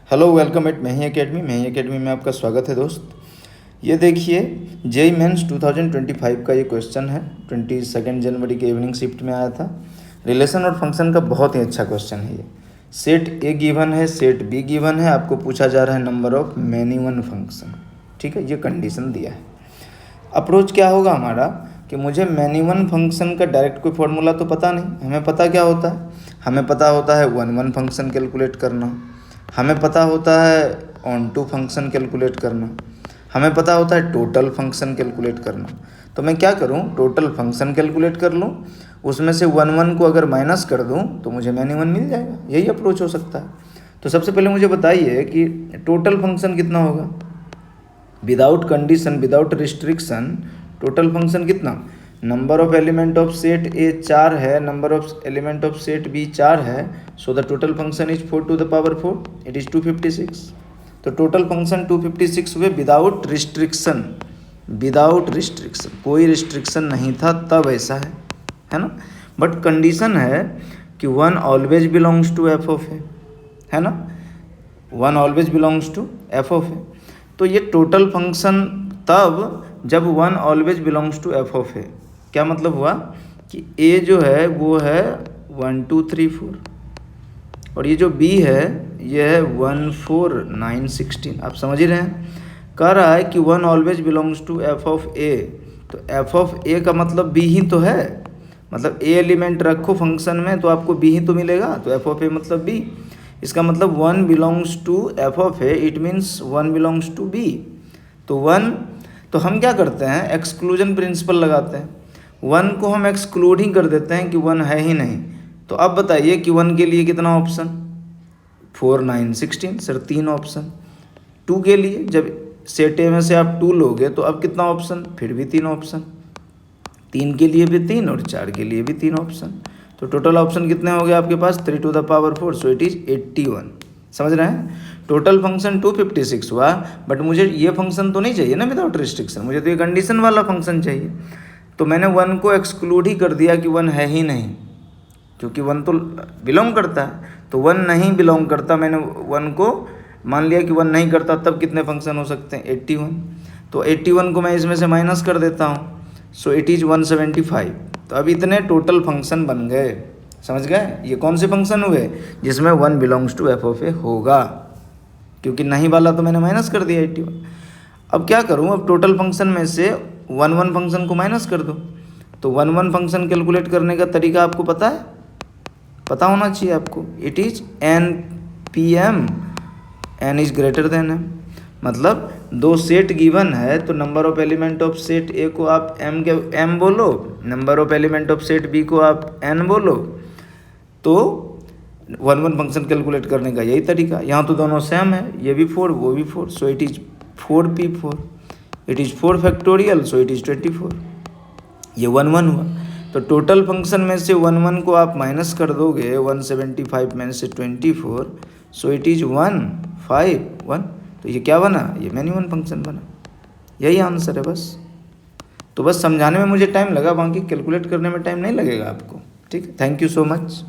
Hello welcome eight मही academy में आपका स्वागत है दोस्त। ये देखिए जेई मेंस 2025 का ये क्वेश्चन है। 22 जनवरी के इवनिंग शिफ्ट में आया था। रिलेशन और फंक्शन का बहुत ही अच्छा क्वेश्चन है ये। सेट ए गिवन है, सेट बी गिवन है, आपको पूछा जा रहा है number of many one function. ठीक है, ये कंडीशन दिया है। अप्रोच क्या होगा हमारा कि मुझे मैनी वन फंक्शन का डायरेक्ट कोई फॉर्मूला तो पता नहीं। हमें पता क्या होता है, हमें पता होता है वन वन फंक्शन कैलकुलेट करना, हमें पता होता है ऑन टू फंक्शन कैलकुलेट करना, हमें पता होता है टोटल फंक्शन कैलकुलेट करना। तो मैं क्या करूं, टोटल फंक्शन कैलकुलेट कर लूं, उसमें से वन वन को अगर माइनस कर दूं तो मुझे मैनी वन मिल जाएगा। यही अप्रोच हो सकता है। तो सबसे पहले मुझे बताइए कि टोटल फंक्शन कितना होगा without condition, without restriction. Total function कितना, number of element of set A 4 है, number of element of set B 4 है, so the total function is 4 to the power 4, it is 256। तो टोटल फंक्शन 256 हुए without restriction. Without restriction, कोई restriction नहीं था तब ऐसा है ना। बट कंडीशन है कि one always belongs to F of है ना, one always belongs to F of A. तो ये टोटल फंक्शन तब जब one always belongs to F of A. क्या मतलब हुआ कि ए जो है वो है 1 2 3 4 और ये जो बी है ये है 1 4 9 16। आप समझ ही रहे हैं, कह रहा है कि one always belongs to F of A. तो एफ ऑफ ए का मतलब बी ही तो है, मतलब ए एलिमेंट रखो फंक्शन में तो आपको बी ही तो मिलेगा। तो एफ ऑफ ए मतलब बी, इसका मतलब one belongs to F of A, it means one belongs to B. तो वन, तो हम क्या करते हैं, एक्सक्लूजन प्रिंसिपल लगाते हैं। वन को हम एक्सक्लूड ही कर देते हैं कि वन है ही नहीं। तो अब बताइए कि वन के लिए कितना ऑप्शन, 4 9 16 सर 3 ऑप्शन। टू के लिए जब सेट ए में से आप 2 लोगे तो अब कितना ऑप्शन, फिर भी 3 ऑप्शन। 3 के लिए भी 3 और 4 के लिए भी 3 ऑप्शन। तो टोटल ऑप्शन कितने हो गए आपके पास, 3 to the power 4, so it is 81। समझ रहे हैं, टोटल फंक्शन 256 हुआ। बट मुझे ये फंक्शन तो नहीं चाहिए ना विदाउट रिस्ट्रिक्शन, मुझे तो ये कंडीशन वाला फंक्शन चाहिए। तो मैंने वन को एक्सक्लूड ही कर दिया कि वन है ही नहीं, क्योंकि वन तो बिलोंग करता है। तो वन नहीं बिलोंग करता, मैंने वन को मान लिया कि वन नहीं करता, तब कितने फंक्शन हो सकते हैं, 81। तो 81 को मैं इसमें से माइनस कर देता हूँ, सो इट इज़ 175। तो अब इतने टोटल फंक्शन बन गए। समझ गए, ये कौन से फंक्शन हुए जिसमें one belongs to F of A होगा, क्योंकि नहीं वाला तो मैंने माइनस कर दिया 81। अब क्या करूँ, अब टोटल फंक्शन में से वन वन फंक्शन को माइनस कर दो। तो वन वन फंक्शन कैलकुलेट करने का तरीका आपको पता है, पता होना चाहिए आपको। It is N P M, N is greater than M. मतलब दो सेट गिवन है तो number of element of set A को आप एम बोलो, number of element of set B को आप एन बोलो। तो वन वन फंक्शन कैलकुलेट करने का यही तरीका। यहाँ तो दोनों सेम है, ये भी 4 वो भी 4, so it is 4p4, it is 4 factorial, so it is 24। ये वन वन हुआ। तो टोटल फंक्शन में से वन वन को आप माइनस कर दोगे, 175 में से 24, सो इट इज़ 1 5 1। तो ये क्या बना, ये मैनी वन फंक्शन बना। यही आंसर है बस। तो बस समझाने में मुझे टाइम लगा, बाकी कैलकुलेट करने में टाइम नहीं लगेगा आपको। ठीक है, थैंक यू सो मच।